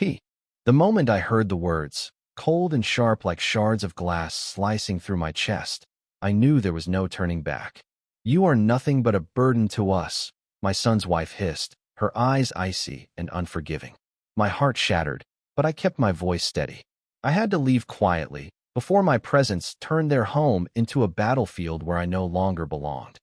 P. The moment I heard the words, cold and sharp like shards of glass slicing through my chest, I knew there was no turning back. You are nothing but a burden to us, my son's wife hissed, her eyes icy and unforgiving. My heart shattered, but I kept my voice steady. I had to leave quietly, before my presence turned their home into a battlefield where I no longer belonged.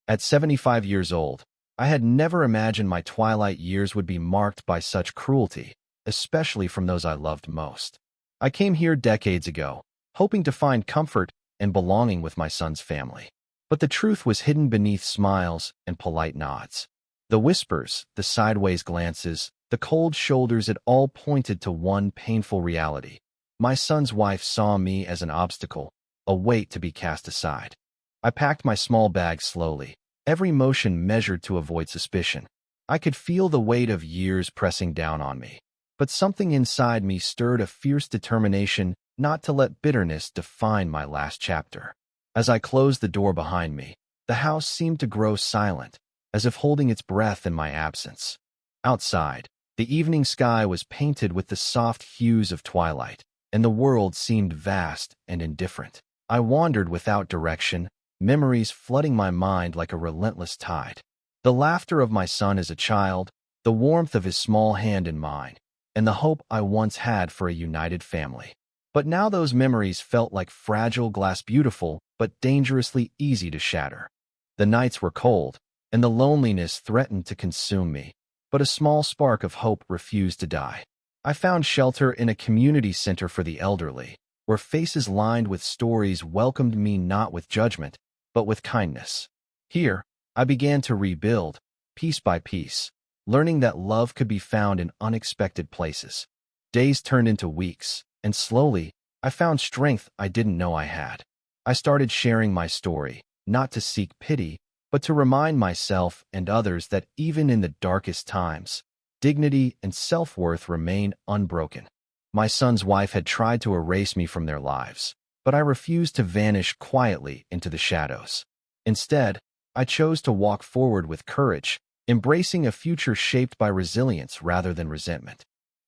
At 75 years old, I had never imagined my twilight years would be marked by such cruelty, especially from those I loved most. I came here decades ago, hoping to find comfort and belonging with my son's family. But the truth was hidden beneath smiles and polite nods. The whispers, the sideways glances, the cold shoulders, it all pointed to one painful reality. My son's wife saw me as an obstacle, a weight to be cast aside. I packed my small bag slowly, every motion measured to avoid suspicion. I could feel the weight of years pressing down on me. But something inside me stirred a fierce determination not to let bitterness define my last chapter. As I closed the door behind me, the house seemed to grow silent, as if holding its breath in my absence. Outside, the evening sky was painted with the soft hues of twilight, and the world seemed vast and indifferent. I wandered without direction, memories flooding my mind like a relentless tide. The laughter of my son as a child, the warmth of his small hand in mine, and the hope I once had for a united family. But now those memories felt like fragile glass, beautiful but dangerously easy to shatter. The nights were cold, and the loneliness threatened to consume me, but a small spark of hope refused to die. I found shelter in a community center for the elderly, where faces lined with stories welcomed me not with judgment, but with kindness. Here, I began to rebuild, piece by piece, learning that love could be found in unexpected places. Days turned into weeks, and slowly, I found strength I didn't know I had. I started sharing my story, not to seek pity, but to remind myself and others that even in the darkest times, dignity and self-worth remain unbroken. My son's wife had tried to erase me from their lives, but I refused to vanish quietly into the shadows. Instead, I chose to walk forward with courage, embracing a future shaped by resilience rather than resentment.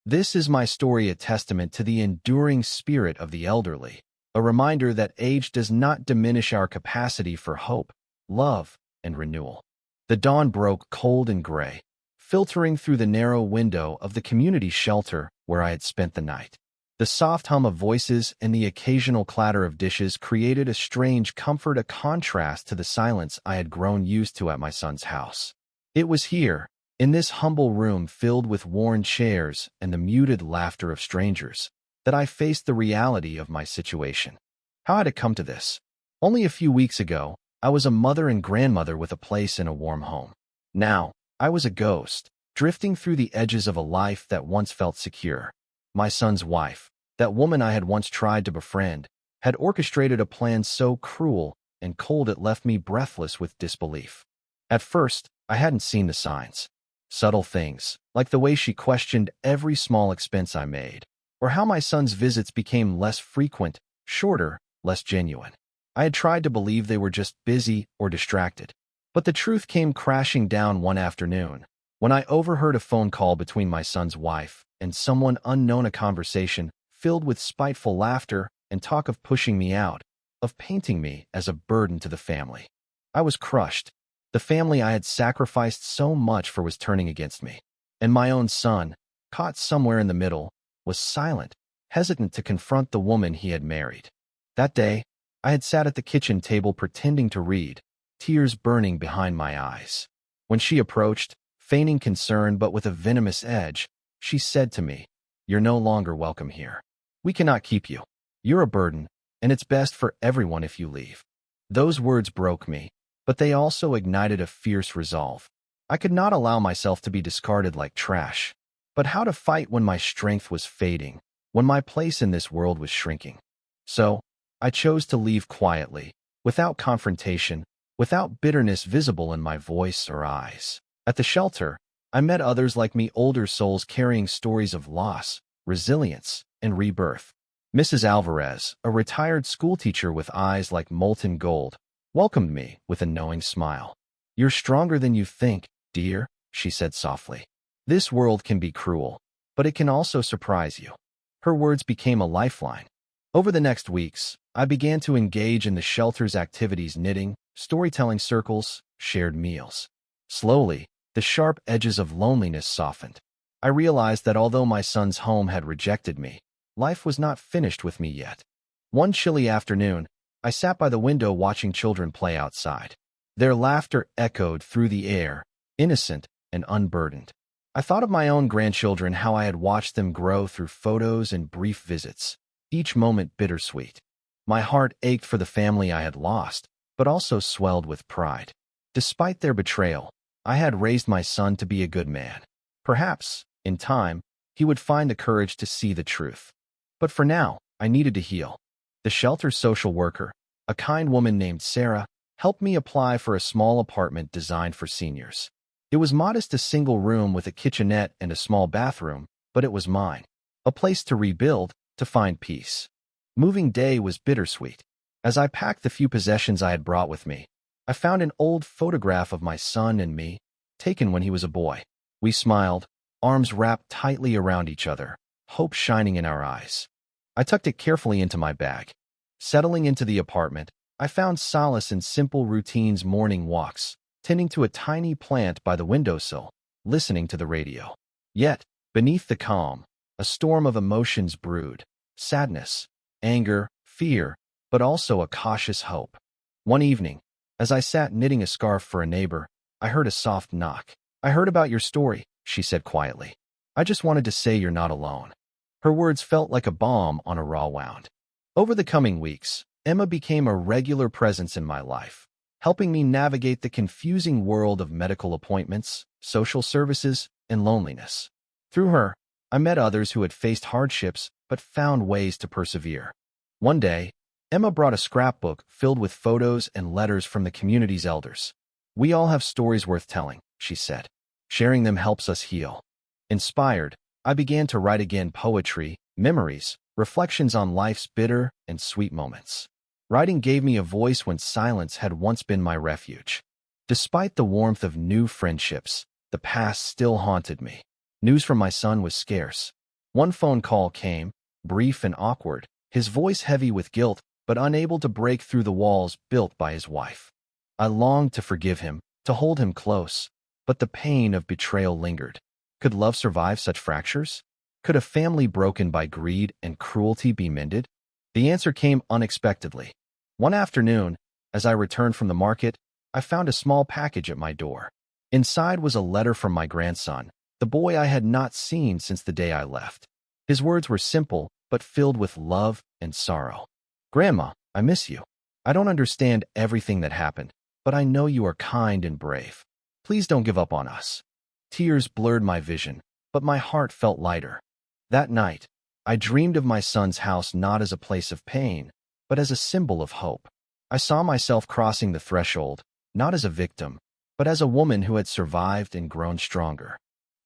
This is my story, a testament to the enduring spirit of the elderly, a reminder that age does not diminish our capacity for hope, love, and renewal. The dawn broke cold and gray, filtering through the narrow window of the community shelter where I had spent the night. The soft hum of voices and the occasional clatter of dishes created a strange comfort, a contrast to the silence I had grown used to at my son's house. It was here, in this humble room filled with worn chairs and the muted laughter of strangers, that I faced the reality of my situation. How had it come to this? Only a few weeks ago, I was a mother and grandmother with a place in a warm home. Now, I was a ghost, drifting through the edges of a life that once felt secure. My son's wife, that woman I had once tried to befriend, had orchestrated a plan so cruel and cold it left me breathless with disbelief. At first, I hadn't seen the signs. Subtle things, like the way she questioned every small expense I made, or how my son's visits became less frequent, shorter, less genuine. I had tried to believe they were just busy or distracted. But the truth came crashing down one afternoon, when I overheard a phone call between my son's wife and someone unknown, a conversation filled with spiteful laughter and talk of pushing me out, of painting me as a burden to the family. I was crushed. The family I had sacrificed so much for was turning against me. And my own son, caught somewhere in the middle, was silent, hesitant to confront the woman he had married. That day, I had sat at the kitchen table pretending to read, tears burning behind my eyes. When she approached, feigning concern but with a venomous edge, she said to me, "You're no longer welcome here. We cannot keep you. You're a burden, and it's best for everyone if you leave." Those words broke me, but they also ignited a fierce resolve. I could not allow myself to be discarded like trash. But how to fight when my strength was fading, when my place in this world was shrinking? So, I chose to leave quietly, without confrontation, without bitterness visible in my voice or eyes. At the shelter, I met others like me, older souls carrying stories of loss, resilience, and rebirth. Mrs. Alvarez, a retired schoolteacher with eyes like molten gold, welcomed me with a knowing smile. "You're stronger than you think, dear," she said softly. "This world can be cruel, but it can also surprise you. Her words became a lifeline. Over the next weeks, I began to engage in the shelter's activities: knitting, storytelling circles, shared meals. Slowly, the sharp edges of loneliness softened. I realized that although my son's home had rejected me, life was not finished with me yet. One chilly afternoon, I sat by the window watching children play outside. Their laughter echoed through the air, innocent and unburdened. I thought of my own grandchildren, how I had watched them grow through photos and brief visits, each moment bittersweet. My heart ached for the family I had lost, but also swelled with pride. Despite their betrayal, I had raised my son to be a good man. Perhaps, in time, he would find the courage to see the truth. But for now, I needed to heal. The shelter's social worker, a kind woman named Sarah, helped me apply for a small apartment designed for seniors. It was modest, a single room with a kitchenette and a small bathroom, but it was mine. A place to rebuild, to find peace. Moving day was bittersweet. As I packed the few possessions I had brought with me, I found an old photograph of my son and me, taken when he was a boy. We smiled, arms wrapped tightly around each other, hope shining in our eyes. I tucked it carefully into my bag. Settling into the apartment, I found solace in simple routines: morning walks, tending to a tiny plant by the windowsill, listening to the radio. Yet, beneath the calm, a storm of emotions brewed: sadness, anger, fear, but also a cautious hope. One evening, as I sat knitting a scarf for a neighbor, I heard a soft knock. "I heard about your story," she said quietly. "I just wanted to say you're not alone." Her words felt like a balm on a raw wound. Over the coming weeks, Emma became a regular presence in my life, helping me navigate the confusing world of medical appointments, social services, and loneliness. Through her, I met others who had faced hardships but found ways to persevere. One day, Emma brought a scrapbook filled with photos and letters from the community's elders. "We all have stories worth telling," she said. "Sharing them helps us heal." Inspired, I began to write again: poetry, memories, reflections on life's bitter and sweet moments. Writing gave me a voice when silence had once been my refuge. Despite the warmth of new friendships, the past still haunted me. News from my son was scarce. One phone call came, brief and awkward, his voice heavy with guilt, but unable to break through the walls built by his wife. I longed to forgive him, to hold him close, but the pain of betrayal lingered. Could love survive such fractures? Could a family broken by greed and cruelty be mended? The answer came unexpectedly. One afternoon, as I returned from the market, I found a small package at my door. Inside was a letter from my grandson, the boy I had not seen since the day I left. His words were simple, but filled with love and sorrow. "Grandma, I miss you. I don't understand everything that happened, but I know you are kind and brave. Please don't give up on us." Tears blurred my vision, but my heart felt lighter. That night, I dreamed of my son's house not as a place of pain, but as a symbol of hope. I saw myself crossing the threshold, not as a victim, but as a woman who had survived and grown stronger.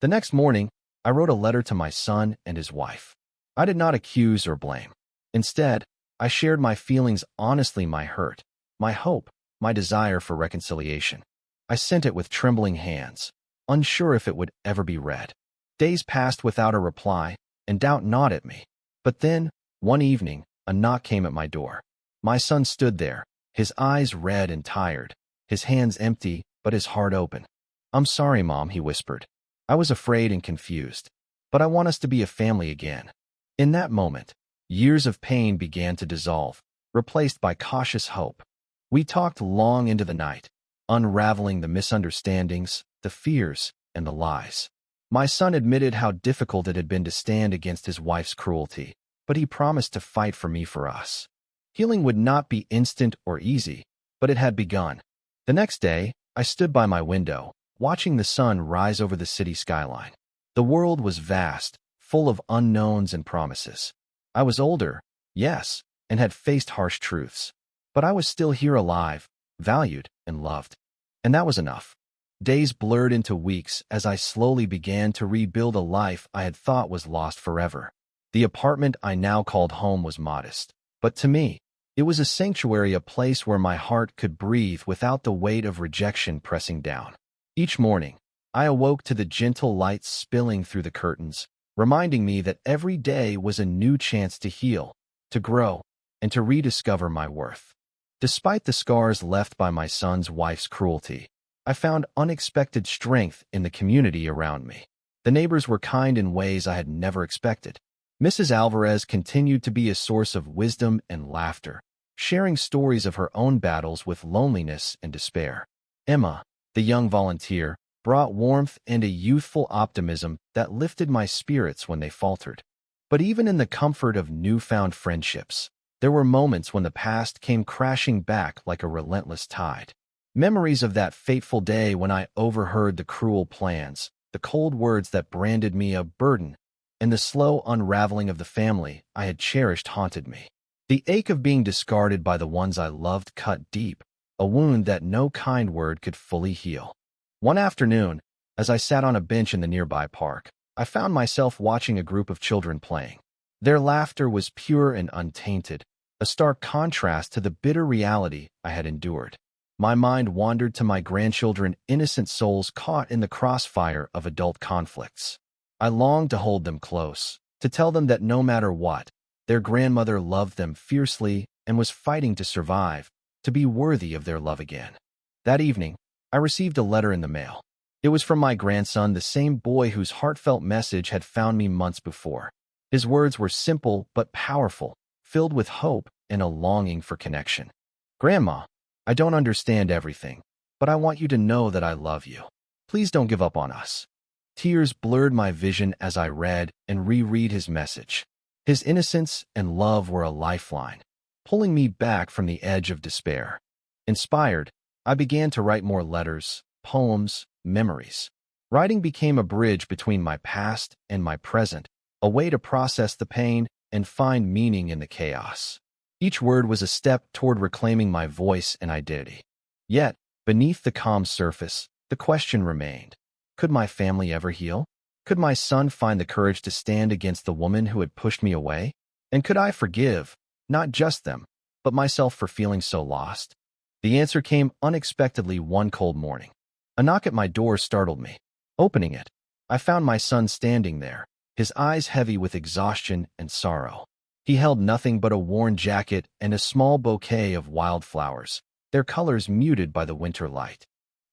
The next morning, I wrote a letter to my son and his wife. I did not accuse or blame. Instead, I shared my feelings honestly: my hurt, my hope, my desire for reconciliation. I sent it with trembling hands, unsure if it would ever be read. Days passed without a reply, and doubt gnawed at me. But then, one evening, a knock came at my door. My son stood there, his eyes red and tired, his hands empty, but his heart open. "I'm sorry, Mom," he whispered. "I was afraid and confused, but I want us to be a family again." In that moment, years of pain began to dissolve, replaced by cautious hope. We talked long into the night, unraveling the misunderstandings, the fears, and the lies. My son admitted how difficult it had been to stand against his wife's cruelty, but he promised to fight for me, for us. Healing would not be instant or easy, but it had begun. The next day, I stood by my window, watching the sun rise over the city skyline. The world was vast, full of unknowns and promises. I was older, yes, and had faced harsh truths. But I was still here, alive, valued, and loved. And that was enough. Days blurred into weeks as I slowly began to rebuild a life I had thought was lost forever. The apartment I now called home was modest, but to me, it was a sanctuary, a place where my heart could breathe without the weight of rejection pressing down. Each morning, I awoke to the gentle light spilling through the curtains, reminding me that every day was a new chance to heal, to grow, and to rediscover my worth. Despite the scars left by my son's wife's cruelty, I found unexpected strength in the community around me. The neighbors were kind in ways I had never expected. Mrs. Alvarez continued to be a source of wisdom and laughter, sharing stories of her own battles with loneliness and despair. Emma, the young volunteer, brought warmth and a youthful optimism that lifted my spirits when they faltered. But even in the comfort of newfound friendships, there were moments when the past came crashing back like a relentless tide. Memories of that fateful day when I overheard the cruel plans, the cold words that branded me a burden, and the slow unraveling of the family I had cherished haunted me. The ache of being discarded by the ones I loved cut deep, a wound that no kind word could fully heal. One afternoon, as I sat on a bench in the nearby park, I found myself watching a group of children playing. Their laughter was pure and untainted, a stark contrast to the bitter reality I had endured. My mind wandered to my grandchildren, innocent souls caught in the crossfire of adult conflicts. I longed to hold them close, to tell them that no matter what, their grandmother loved them fiercely and was fighting to survive, to be worthy of their love again. That evening, I received a letter in the mail. It was from my grandson, the same boy whose heartfelt message had found me months before. His words were simple but powerful, filled with hope and a longing for connection. "Grandma, I don't understand everything, but I want you to know that I love you. Please don't give up on us." Tears blurred my vision as I read and reread his message. His innocence and love were a lifeline, pulling me back from the edge of despair. Inspired, I began to write more letters, poems, memories. Writing became a bridge between my past and my present, a way to process the pain and find meaning in the chaos. Each word was a step toward reclaiming my voice and identity. Yet, beneath the calm surface, the question remained. Could my family ever heal? Could my son find the courage to stand against the woman who had pushed me away? And could I forgive, not just them, but myself for feeling so lost? The answer came unexpectedly one cold morning. A knock at my door startled me. Opening it, I found my son standing there, his eyes heavy with exhaustion and sorrow. He held nothing but a worn jacket and a small bouquet of wildflowers, their colors muted by the winter light.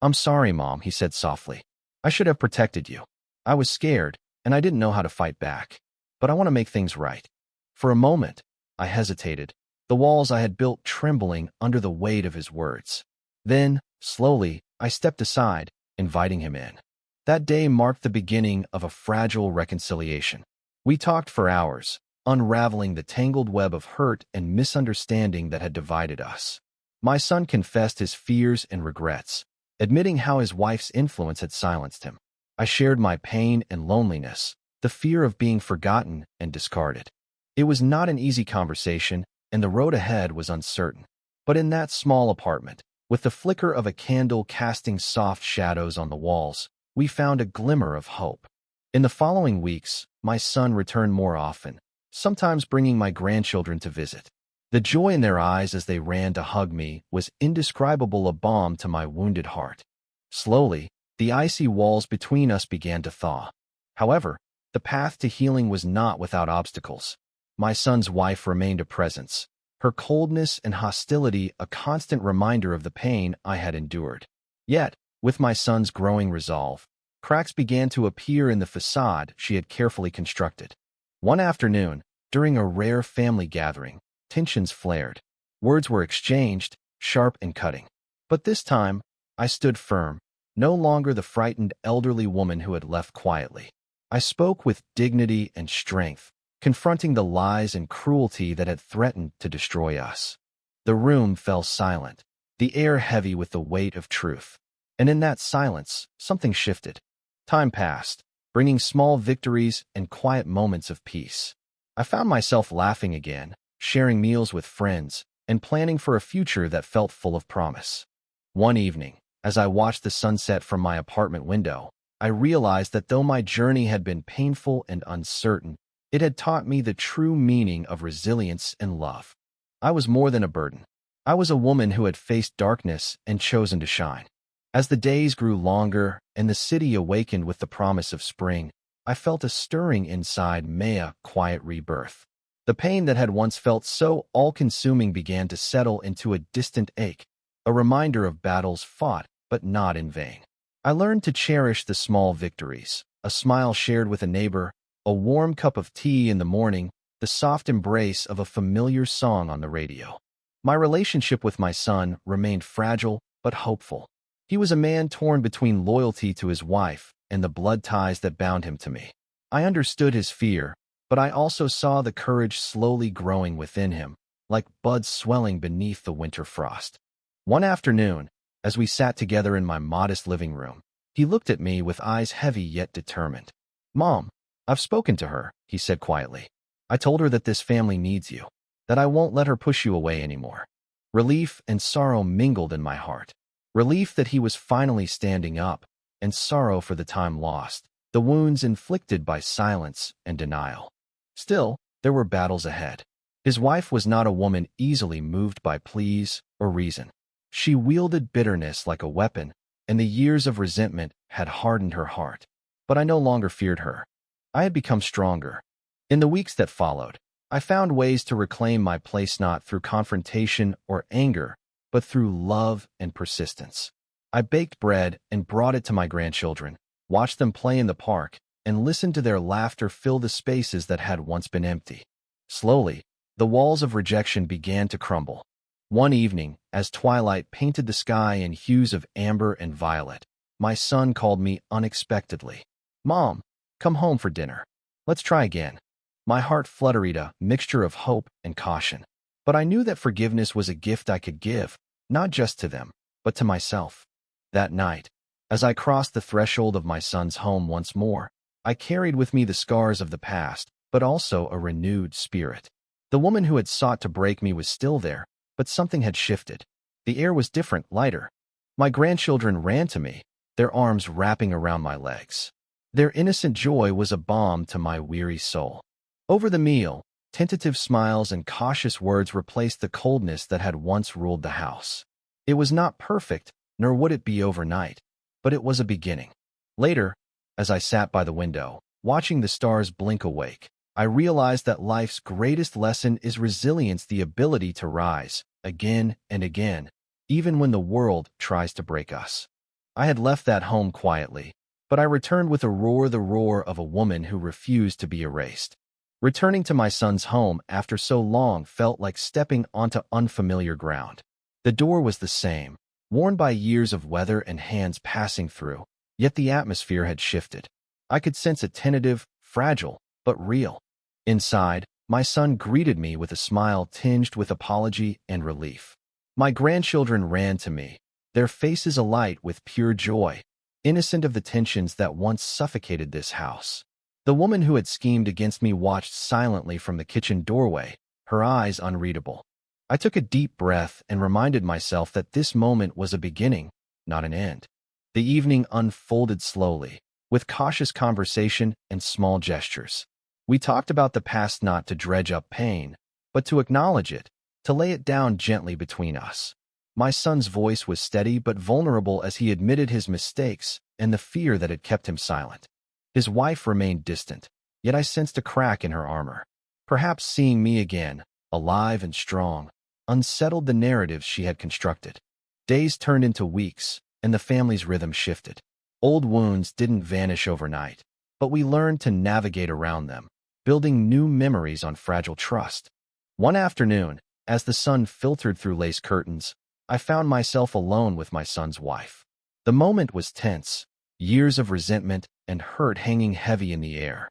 "I'm sorry, Mom," he said softly. "I should have protected you. I was scared, and I didn't know how to fight back. But I want to make things right." For a moment, I hesitated, the walls I had built trembling under the weight of his words. Then, slowly, I stepped aside, inviting him in. That day marked the beginning of a fragile reconciliation. We talked for hours, unraveling the tangled web of hurt and misunderstanding that had divided us. My son confessed his fears and regrets, admitting how his wife's influence had silenced him. I shared my pain and loneliness, the fear of being forgotten and discarded. It was not an easy conversation, and the road ahead was uncertain. But in that small apartment, with the flicker of a candle casting soft shadows on the walls, we found a glimmer of hope. In the following weeks, my son returned more often, sometimes bringing my grandchildren to visit. The joy in their eyes as they ran to hug me was indescribable, a balm to my wounded heart. Slowly, the icy walls between us began to thaw. However, the path to healing was not without obstacles. My son's wife remained a presence, her coldness and hostility a constant reminder of the pain I had endured. Yet, with my son's growing resolve, cracks began to appear in the facade she had carefully constructed. One afternoon, during a rare family gathering, tensions flared. Words were exchanged, sharp and cutting. But this time, I stood firm, no longer the frightened elderly woman who had left quietly. I spoke with dignity and strength, confronting the lies and cruelty that had threatened to destroy us. The room fell silent, the air heavy with the weight of truth. And in that silence, something shifted. Time passed, bringing small victories and quiet moments of peace. I found myself laughing again, sharing meals with friends, and planning for a future that felt full of promise. One evening, as I watched the sunset from my apartment window, I realized that though my journey had been painful and uncertain, it had taught me the true meaning of resilience and love. I was more than a burden. I was a woman who had faced darkness and chosen to shine. As the days grew longer and the city awakened with the promise of spring, I felt a stirring inside me, a quiet rebirth. The pain that had once felt so all-consuming began to settle into a distant ache, a reminder of battles fought, but not in vain. I learned to cherish the small victories, a smile shared with a neighbor, a warm cup of tea in the morning, the soft embrace of a familiar song on the radio. My relationship with my son remained fragile but hopeful. He was a man torn between loyalty to his wife and the blood ties that bound him to me. I understood his fear, but I also saw the courage slowly growing within him, like buds swelling beneath the winter frost. One afternoon, as we sat together in my modest living room, he looked at me with eyes heavy yet determined. "Mom, I've spoken to her," he said quietly. "I told her that this family needs you, that I won't let her push you away anymore." Relief and sorrow mingled in my heart. Relief that he was finally standing up, and sorrow for the time lost, the wounds inflicted by silence and denial. Still, there were battles ahead. His wife was not a woman easily moved by pleas or reason. She wielded bitterness like a weapon, and the years of resentment had hardened her heart. But I no longer feared her. I had become stronger. In the weeks that followed, I found ways to reclaim my place not through confrontation or anger, but through love and persistence. I baked bread and brought it to my grandchildren, watched them play in the park, and listened to their laughter fill the spaces that had once been empty. Slowly, the walls of rejection began to crumble. One evening, as twilight painted the sky in hues of amber and violet, my son called me unexpectedly. "Mom, come home for dinner. Let's try again." My heart fluttered, a mixture of hope and caution. But I knew that forgiveness was a gift I could give, not just to them, but to myself. That night, as I crossed the threshold of my son's home once more, I carried with me the scars of the past, but also a renewed spirit. The woman who had sought to break me was still there, but something had shifted. The air was different, lighter. My grandchildren ran to me, their arms wrapping around my legs. Their innocent joy was a balm to my weary soul. Over the meal, tentative smiles and cautious words replaced the coldness that had once ruled the house. It was not perfect, nor would it be overnight, but it was a beginning. Later, as I sat by the window, watching the stars blink awake, I realized that life's greatest lesson is resilience, the ability to rise, again and again, even when the world tries to break us. I had left that home quietly, but I returned with a roar, the roar of a woman who refused to be erased. Returning to my son's home after so long felt like stepping onto unfamiliar ground. The door was the same, worn by years of weather and hands passing through, yet the atmosphere had shifted. I could sense it tentative, fragile, but real. Inside, my son greeted me with a smile tinged with apology and relief. My grandchildren ran to me, their faces alight with pure joy, innocent of the tensions that once suffocated this house. The woman who had schemed against me watched silently from the kitchen doorway, her eyes unreadable. I took a deep breath and reminded myself that this moment was a beginning, not an end. The evening unfolded slowly, with cautious conversation and small gestures. We talked about the past, not to dredge up pain, but to acknowledge it, to lay it down gently between us. My son's voice was steady but vulnerable as he admitted his mistakes and the fear that had kept him silent. His wife remained distant, yet I sensed a crack in her armor. Perhaps seeing me again, alive and strong, unsettled the narratives she had constructed. Days turned into weeks, and the family's rhythm shifted. Old wounds didn't vanish overnight, but we learned to navigate around them, building new memories on fragile trust. One afternoon, as the sun filtered through lace curtains, I found myself alone with my son's wife. The moment was tense, years of resentment and hurt hanging heavy in the air.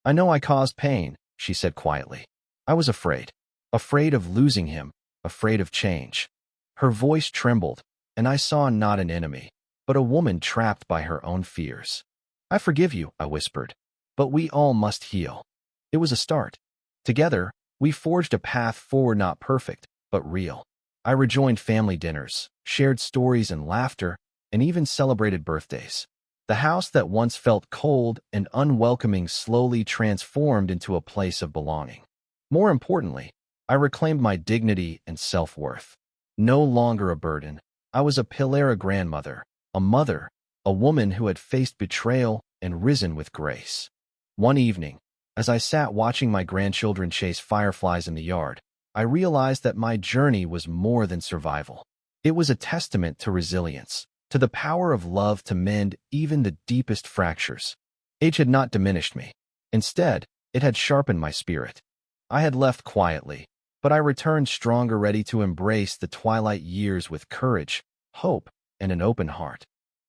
"I know I caused pain," she said quietly. "I was afraid. Afraid of losing him, afraid of change." Her voice trembled, and I saw not an enemy, but a woman trapped by her own fears. "I forgive you," I whispered, "but we all must heal." It was a start. Together, we forged a path forward, not perfect, but real. I rejoined family dinners, shared stories and laughter, and even celebrated birthdays. The house that once felt cold and unwelcoming slowly transformed into a place of belonging. More importantly, I reclaimed my dignity and self-worth. No longer a burden, I was a pillar, a grandmother, a mother, a woman who had faced betrayal and risen with grace. One evening, as I sat watching my grandchildren chase fireflies in the yard, I realized that my journey was more than survival. It was a testament to resilience, to the power of love to mend even the deepest fractures. Age had not diminished me. Instead, it had sharpened my spirit. I had left quietly, but I returned stronger, ready to embrace the twilight years with courage, hope, and an open heart.